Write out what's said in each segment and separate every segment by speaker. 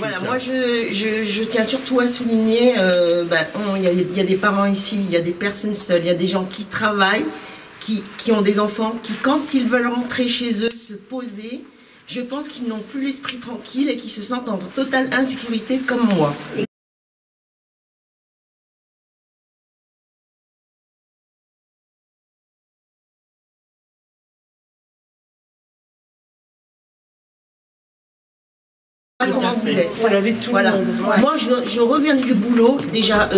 Speaker 1: Voilà, moi je tiens surtout à souligner, il y a des parents ici, il y a des personnes seules, il y a des gens qui travaillent, qui ont des enfants, qui quand ils veulent rentrer chez eux, se poser, je pense qu'ils n'ont plus l'esprit tranquille et qu'ils se sentent en totale insécurité comme moi. Comment vous êtes. Voilà. Moi, je reviens du boulot. Déjà,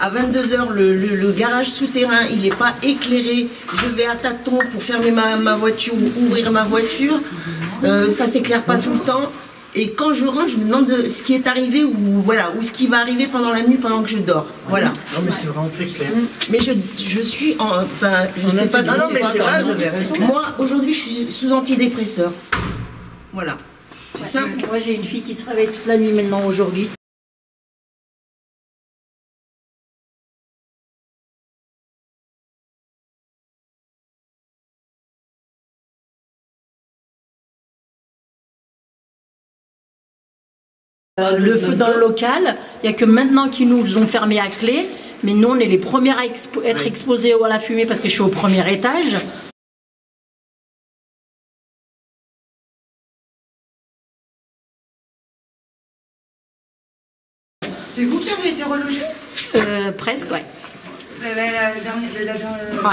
Speaker 1: à 22 h, le garage souterrain, il n'est pas éclairé. Je vais à tâtons pour fermer ma voiture ou ouvrir ma voiture. Ça ne s'éclaire pas tout le temps. Et quand je rentre, je me demande ce qui est arrivé ou ce qui va arriver pendant la nuit, pendant que je dors. Voilà.
Speaker 2: Non, mais c'est vraiment très clair.
Speaker 1: Mais je suis en. Enfin, je ne sais pas.
Speaker 3: Non, mais c'est vrai, vous avez raison.
Speaker 1: Moi, aujourd'hui, je suis sous antidépresseur. Voilà. C'est ça.
Speaker 4: Moi, j'ai une fille qui se réveille toute la nuit maintenant aujourd'hui. Le feu dans le local, il n'y a que maintenant qu'ils nous ont fermé à clé, mais nous on est les premières à être exposés à la fumée parce que je suis au premier étage.
Speaker 3: C'est vous qui avez été relogé?
Speaker 4: Presque, ouais.
Speaker 3: Le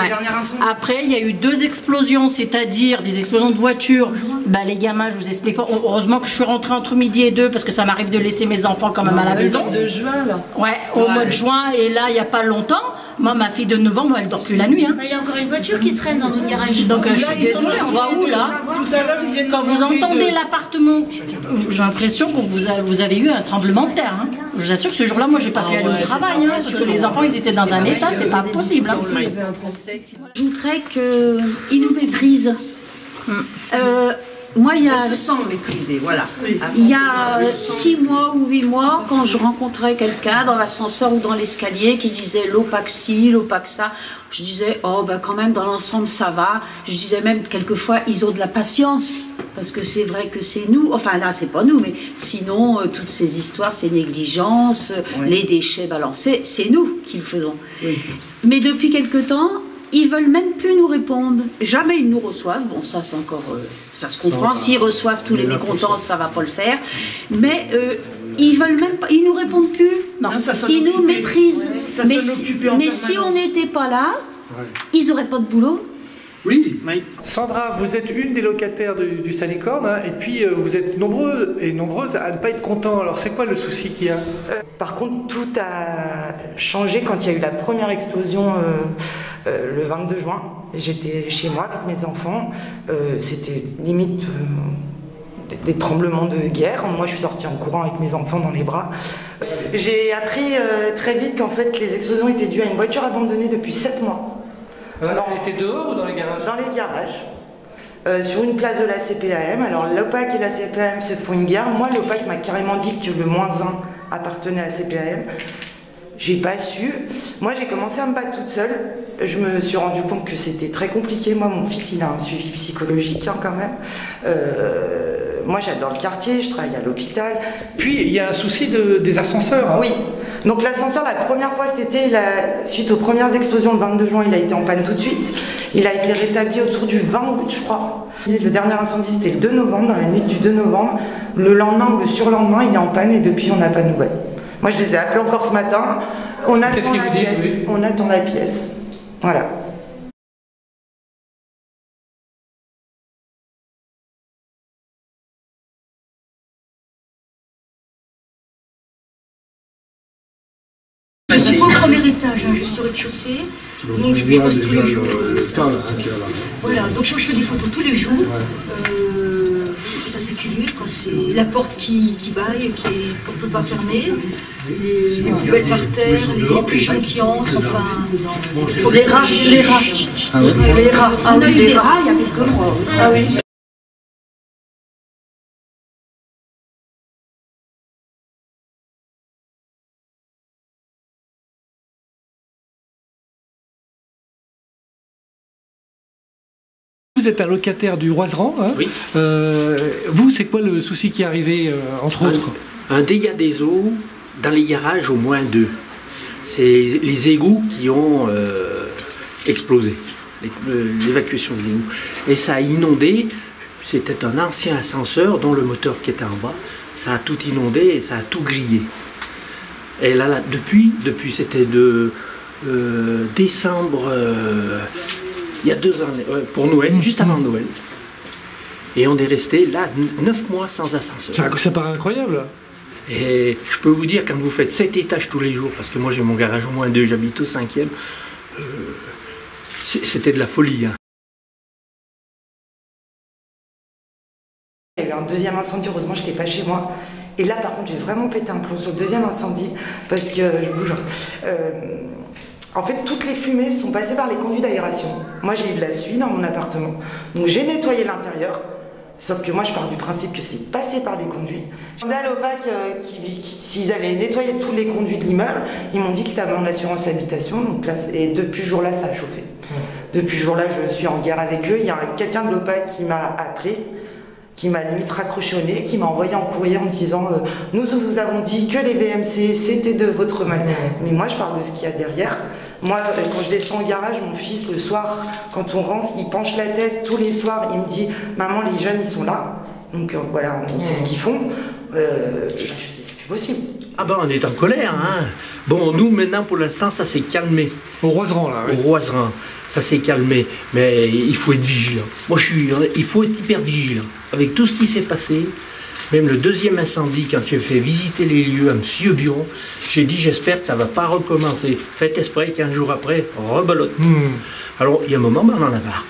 Speaker 3: dernier incendie.
Speaker 4: Après, il y a eu 2 explosions, c'est-à-dire des explosions de voitures. Bah, les gamins, je vous explique pas. Heureusement que je suis rentrée entre midi et 2 parce que ça m'arrive de laisser mes enfants quand même à la maison.
Speaker 3: Au mois de juin, là.
Speaker 4: Ouais, au mois de juin. Et là, il n'y a pas longtemps, moi, ma fille de 9 ans, elle dort plus la nuit. Hein.
Speaker 5: Il y a encore une voiture qui traîne dans notre garage.
Speaker 4: Donc, je suis désolée, on va où là? Quand vous entendez l'appartement, j'ai l'impression que vous avez eu un tremblement de terre. Hein. Je vous assure que ce jour-là, moi, j'ai pas pu aller au travail. Hein, parce que les enfants, ils étaient dans un état, c'est pas possible. Hein.
Speaker 5: J'ajouterais qu'ils nous méprisent. Moi, il y a...
Speaker 1: On se sent méprisé, voilà.
Speaker 5: Il y a 6 mois ou 8 mois, quand je rencontrais quelqu'un dans l'ascenseur ou dans l'escalier qui disait l'eau pas que ci, l'eau pas que ça, je disais, oh ben quand même dans l'ensemble ça va. Je disais même quelquefois ils ont de la patience, parce que c'est vrai que c'est nous, enfin là c'est pas nous, mais sinon toutes ces histoires, ces négligences, les déchets balancés, c'est nous qui le faisons. Oui. Mais depuis quelque temps, ils veulent même plus nous répondre. Jamais ils nous reçoivent. Bon, ça c'est encore, ça se comprend. S'ils reçoivent tous les mécontents, ça va pas le faire. Mais ils veulent même pas. Ils nous répondent plus. Non. Ils nous méprisent. Ouais. Mais si on n'était pas là, ils auraient pas de boulot.
Speaker 2: Oui.
Speaker 6: Sandra, vous êtes une des locataires du Salicorne, hein, et puis vous êtes nombreux et nombreuses à ne pas être contents. Alors c'est quoi le souci qu'il y a?
Speaker 3: Par contre, tout a changé quand il y a eu la première explosion le 22 juin. J'étais chez moi avec mes enfants. C'était limite des tremblements de guerre. Moi, je suis sortie en courant avec mes enfants dans les bras. J'ai appris très vite qu'en fait, les explosions étaient dues à une voiture abandonnée depuis 7 mois.
Speaker 6: Alors, elle était dehors ou dans les garages?
Speaker 3: Dans les garages. Sur une place de la CPAM. Alors l'OPAC et la CPAM se font une guerre. Moi, l'OPAC m'a carrément dit que le -1 appartenait à la CPAM. J'ai pas su. Moi, j'ai commencé à me battre toute seule. Je me suis rendu compte que c'était très compliqué. Moi, mon fils, il a un suivi psychologique hein, quand même. Moi, j'adore le quartier, je travaille à l'hôpital.
Speaker 6: Puis, il y a un souci des ascenseurs. Hein.
Speaker 3: Oui. Donc l'ascenseur, la première fois cet été, suite aux premières explosions le 22 juin, il a été en panne tout de suite. Il a été rétabli autour du 20 août, je crois. Le dernier incendie, c'était le 2 novembre, dans la nuit du 2 novembre. Le lendemain ou le surlendemain, il est en panne et depuis, on n'a pas de nouvelles. Moi, je les ai appelés encore ce matin. On attend la pièce. Oui. On attend la pièce. Voilà.
Speaker 5: Je suis pas au premier étage, hein, je suis au rez-de-chaussée, donc je passe tous les jours. Voilà, donc je fais des photos tous les jours. Ça sécurise, c'est la porte qui baille, qu'on ne peut pas fermer, les poubelles par terre, les pigeons qui entrent, enfin...
Speaker 3: Les rats. Les rats.
Speaker 5: On a eu des rats il y a quelques mois.
Speaker 3: Ah oui.
Speaker 6: Vous êtes un locataire du Roiseran, hein.
Speaker 2: Oui.
Speaker 6: Vous, c'est quoi le souci qui est arrivé, entre autres?
Speaker 7: Un dégât des eaux, dans les garages, au moins 2. C'est les égouts qui ont explosé, l'évacuation des égouts. Et ça a inondé, c'était un ancien ascenseur dont le moteur qui était en bas, ça a tout inondé et ça a tout grillé. Et là depuis c'était de décembre, il y a 2 ans, pour Noël, juste avant Noël. Et on est resté là 9 mois sans ascenseur.
Speaker 6: Ça paraît incroyable.
Speaker 7: Et je peux vous dire, quand vous faites 7 étages tous les jours, parce que moi j'ai mon garage au moins 2, j'habite au 5e, c'était de la folie. Hein.
Speaker 3: Il y a eu un deuxième incendie, heureusement je n'étais pas chez moi. Et là par contre j'ai vraiment pété un plomb sur le deuxième incendie, parce que je bouge. En fait toutes les fumées sont passées par les conduits d'aération. Moi j'ai eu de la suie dans mon appartement, donc j'ai nettoyé l'intérieur. Sauf que moi, je pars du principe que c'est passé par les conduits. J'ai demandé à l'OPAC s'ils allaient nettoyer tous les conduits de l'immeuble. Ils m'ont dit que c'était avant l'assurance habitation. Donc là, et depuis ce jour-là, ça a chauffé. Depuis ce jour-là, je suis en guerre avec eux. Il y a quelqu'un de l'OPAC qui m'a appelé, qui m'a limite raccroché au nez, qui m'a envoyé en courrier en me disant nous vous avons dit que les VMC, c'était de votre mal. Mais moi, je parle de ce qu'il y a derrière. Moi, quand je descends au garage, mon fils, le soir, quand on rentre, il penche la tête tous les soirs. Il me dit « Maman, les jeunes, ils sont là. » Donc voilà, on sait ce qu'ils font. C'est plus possible.
Speaker 7: Ah ben, on est en colère, hein. Bon, nous, maintenant, pour l'instant, ça s'est calmé.
Speaker 6: Au Roiseran, là. Oui.
Speaker 7: Au Roiseran, ça s'est calmé. Mais il faut être vigilant. Moi, il faut être hyper vigilant. Avec tout ce qui s'est passé, même le deuxième incendie, quand j'ai fait visiter les lieux à M. Bion, j'ai dit j'espère que ça ne va pas recommencer. Faites esprit, 15 jours après, rebelote. Alors il y a un moment, on en a marre.